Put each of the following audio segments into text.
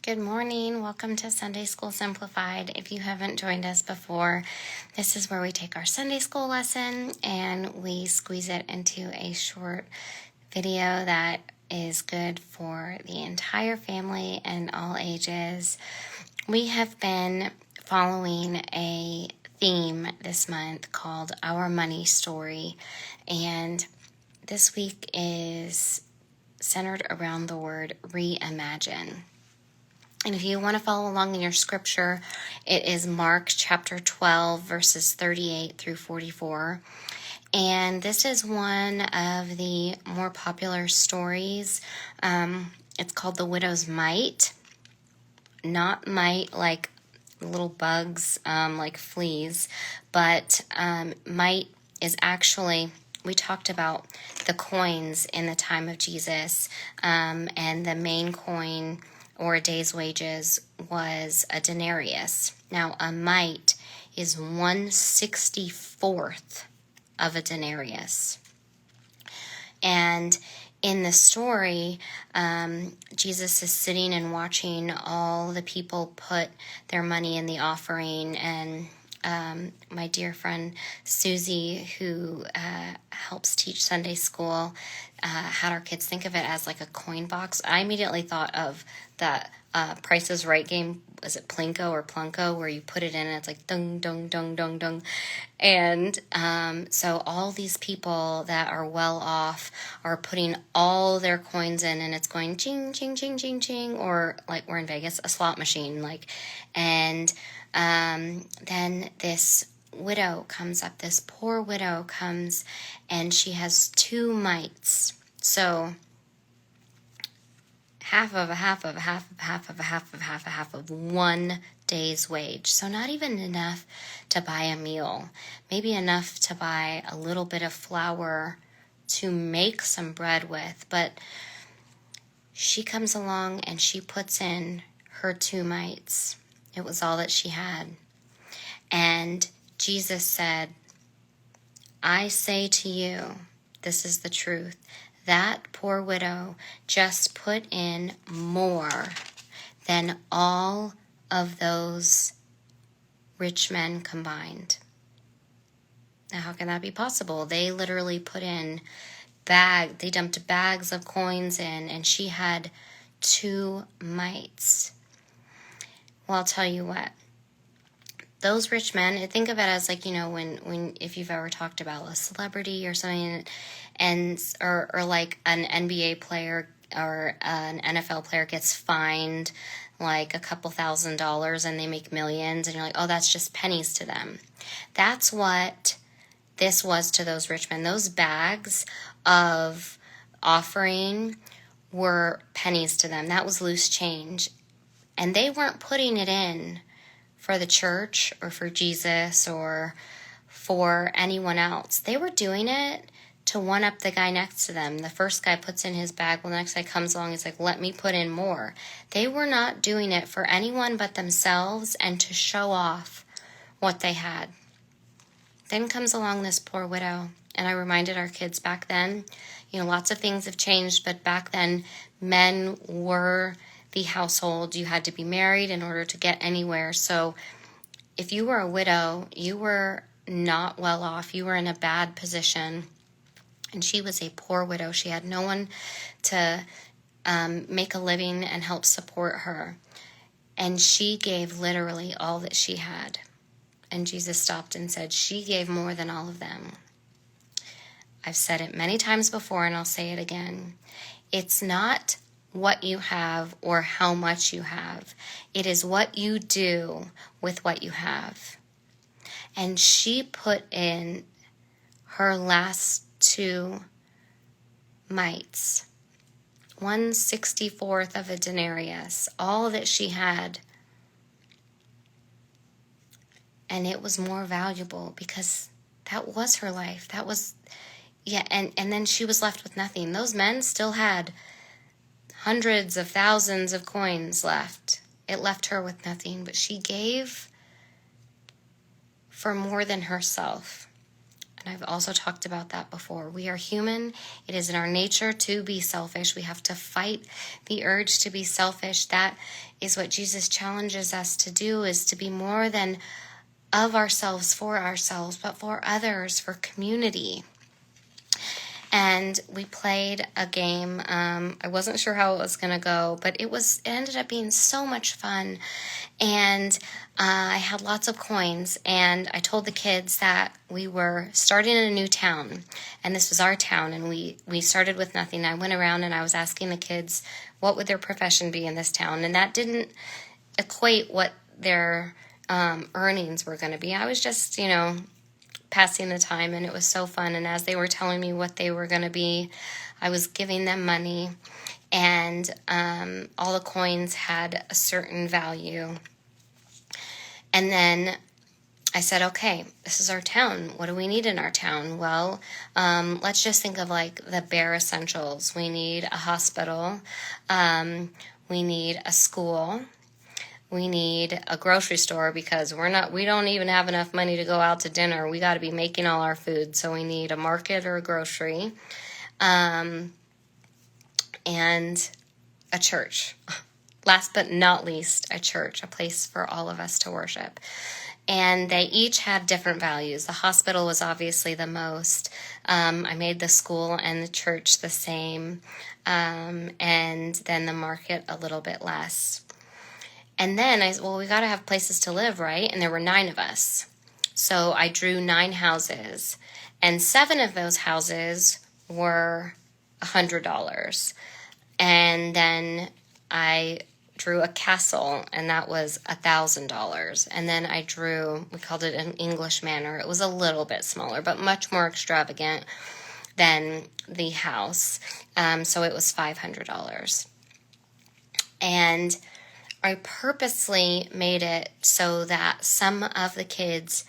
Good morning. Welcome to Sunday School Simplified. If you haven't joined us before, this is where we take our Sunday school lesson and we squeeze it into a short video that is good for the entire family and all ages. We have been following a theme this month called Our Money Story, and this week is centered around the word reimagine. And if you want to follow along in your scripture, it is Mark chapter 12, verses 38 through 44. And this is one of the more popular stories. It's called The Widow's Mite. Not mite like little bugs, like fleas, but mite is actually, we talked about the coins in the time of Jesus, and the main coin or a day's wages was a denarius. Now, a mite is 1/64th of a denarius. And in the story, Jesus is sitting and watching all the people put their money in the offering, and my dear friend Susie, who helps teach Sunday school, had our kids think of it as like a coin box. I immediately thought of that Price is Right game. Was it Plinko or Plunko, where you put it in and it's like dung, dung, dung, dung, dung. And so all these people that are well off are putting all their coins in, and it's going ching, ching, ching, ching, ching, or like we're in Vegas, a slot machine. And then this widow comes up, this poor widow comes, and she has 2 mites. So half of 1 day's wage. So not even enough to buy a meal, maybe enough to buy a little bit of flour to make some bread with. But she comes along and she puts in her 2 mites. It was all that she had. And Jesus said, I say to you, this is the truth. That poor widow just put in more than all of those rich men combined. Now, how can that be possible? They literally put in they dumped bags of coins in, and she had 2 mites. Well, I'll tell you what. Those rich men, think of it as like, when if you've ever talked about a celebrity or something, or like an NBA player or an NFL player gets fined like a couple $1,000s and they make millions, and you're like, oh, that's just pennies to them. That's what this was to those rich men. Those bags of offering were pennies to them. That was loose change. And they weren't putting it in for the church or for Jesus or for anyone else. They were doing it to one up the guy next to them. The first guy puts in his bag. Well, the next guy comes along. He's like, let me put in more. They were not doing it for anyone but themselves and to show off what they had. Then comes along this poor widow. And I reminded our kids back then, lots of things have changed, but back then men were the household. You had to be married in order to get anywhere. So if you were a widow, you were not well off. You were in a bad position. And she was a poor widow. She had no one to make a living and help support her. And she gave literally all that she had. And Jesus stopped and said, she gave more than all of them. I've said it many times before, and I'll say it again. It's not what you have or how much you have. It is what you do with what you have. And she put in her last 2 mites, 1/64th of a denarius, all that she had. And it was more valuable because that was her life. That was, and then she was left with nothing. Those men still had hundreds of thousands of coins left. It left her with nothing, but she gave for more than herself. And And I've also talked about that before. We are human. It is in our nature to be selfish. We have to fight the urge to be selfish. That is what Jesus challenges us to do, is to be more than of ourselves, for ourselves, but for others, for community. And we played a game. I wasn't sure how it was going to go, but it ended up being so much fun. And I had lots of coins, and I told the kids that we were starting in a new town, and this was our town, and we started with nothing. I went around and I was asking the kids what would their profession be in this town, and that didn't equate what their earnings were going to be. I was just, passing the time, and it was so fun. And as they were telling me what they were going to be, I was giving them money, and all the coins had a certain value. And then I said, okay, this is our town. What do we need in our town? Well, let's just think of like the bare essentials. We need a hospital. We need a school. We need a grocery store, because we don't even have enough money to go out to dinner. We got to be making all our food. So we need a market or a grocery, and a church. Last but not least, a church, a place for all of us to worship. And they each had different values. The hospital was obviously the most. I made the school and the church the same, and then the market a little bit less. And then I said, well, we got to have places to live, right? And there were 9 of us. So I drew 9 houses, and 7 of those houses were $100. And then I drew a castle, and that was $1,000. And then I drew, we called it an English manor. It was a little bit smaller, but much more extravagant than the house. So it was $500. And I purposely made it so that some of the kids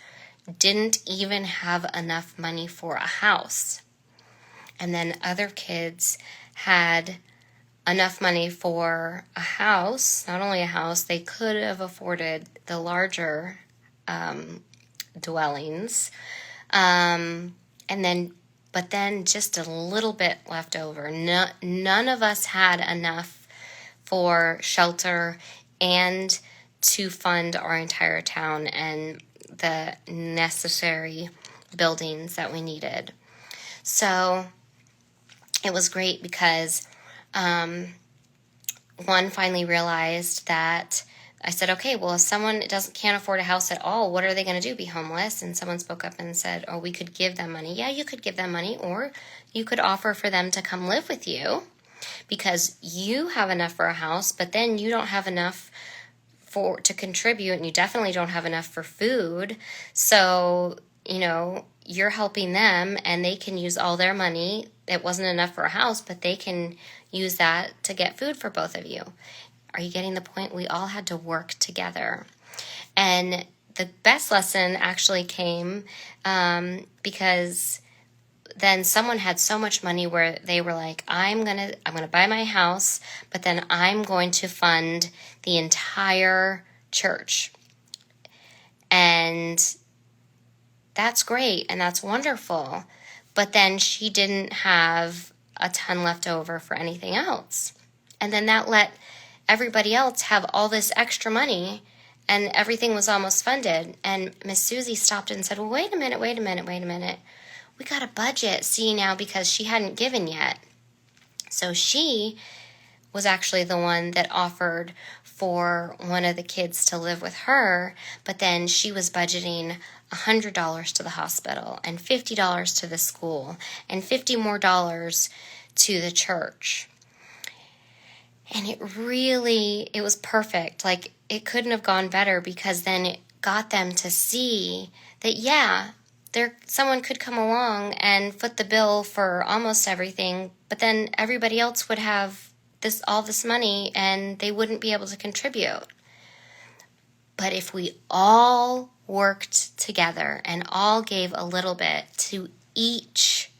didn't even have enough money for a house. And then other kids had enough money for a house, not only a house, they could have afforded the larger dwellings. But then just a little bit left over. None of us had enough for shelter and to fund our entire town and the necessary buildings that we needed. So it was great because one finally realized that I said, okay, well, if someone can't afford a house at all, what are they going to do, be homeless? And someone spoke up and said, oh, we could give them money. Yeah, you could give them money, or you could offer for them to come live with you, because you have enough for a house, but then you don't have enough to contribute, and you definitely don't have enough for food. So, you're helping them, and they can use all their money. It wasn't enough for a house, but they can use that to get food for both of you. Are you getting the point? We all had to work together. And the best lesson actually came because then someone had so much money where they were like, I'm gonna buy my house, but then I'm going to fund the entire church. And that's great and that's wonderful. But then she didn't have a ton left over for anything else. And then that let everybody else have all this extra money, and everything was almost funded. And Miss Susie stopped and said, well, wait a minute. We got a budget, see now, because she hadn't given yet. So she was actually the one that offered for one of the kids to live with her, but then she was budgeting $100 to the hospital and $50 to the school and $50 more to the church. And it was perfect. Like, it couldn't have gone better, because then it got them to see that, yeah, someone could come along and foot the bill for almost everything, but then everybody else would have all this money and they wouldn't be able to contribute. But if we all worked together and all gave a little bit to each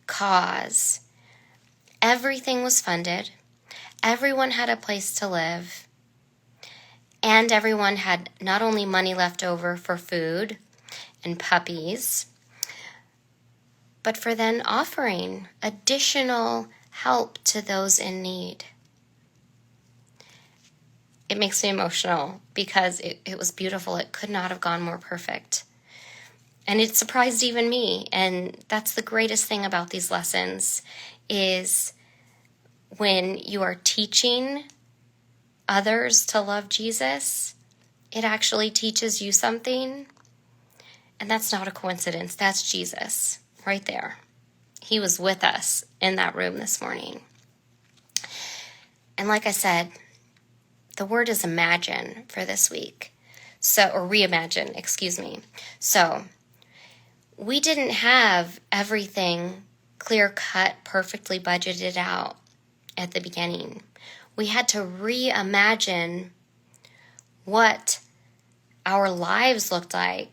cause, everything was funded, everyone had a place to live, and everyone had not only money left over for food and puppies, but for then offering additional help to those in need. It makes me emotional because it was beautiful. It could not have gone more perfect. And it surprised even me. And that's the greatest thing about these lessons is when you are teaching others to love Jesus, it actually teaches you something. And that's not a coincidence. That's Jesus right there. He was with us in that room this morning. And like I said, the word is imagine for this week. Or reimagine, excuse me. So we didn't have everything clear-cut, perfectly budgeted out at the beginning. We had to reimagine what our lives looked like.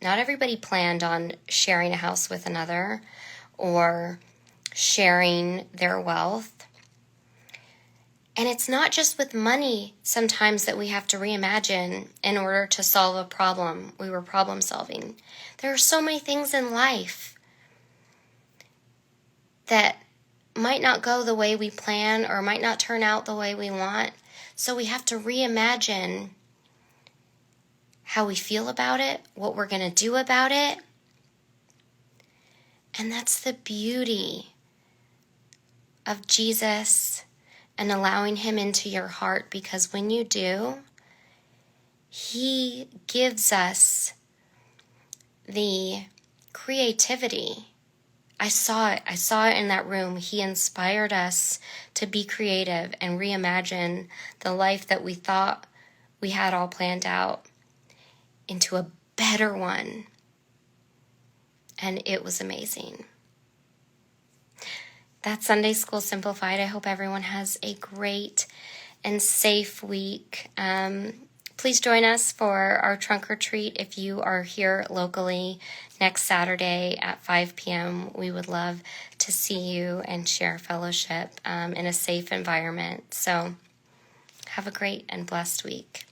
Not everybody planned on sharing a house with another or sharing their wealth. And it's not just with money sometimes that we have to reimagine in order to solve a problem. We were problem solving. There are so many things in life that might not go the way we plan or might not turn out the way we want. So we have to reimagine how we feel about it, what we're going to do about it. And that's the beauty of Jesus and allowing him into your heart, because when you do, he gives us the creativity. I saw it in that room. He inspired us to be creative and reimagine the life that we thought we had all planned out into a better one. And it was amazing. That's Sunday School Simplified. I hope everyone has a great and safe week. Please join us for our trunk or treat if you are here locally next Saturday at 5 p.m. We would love to see you and share fellowship in a safe environment. So have a great and blessed week.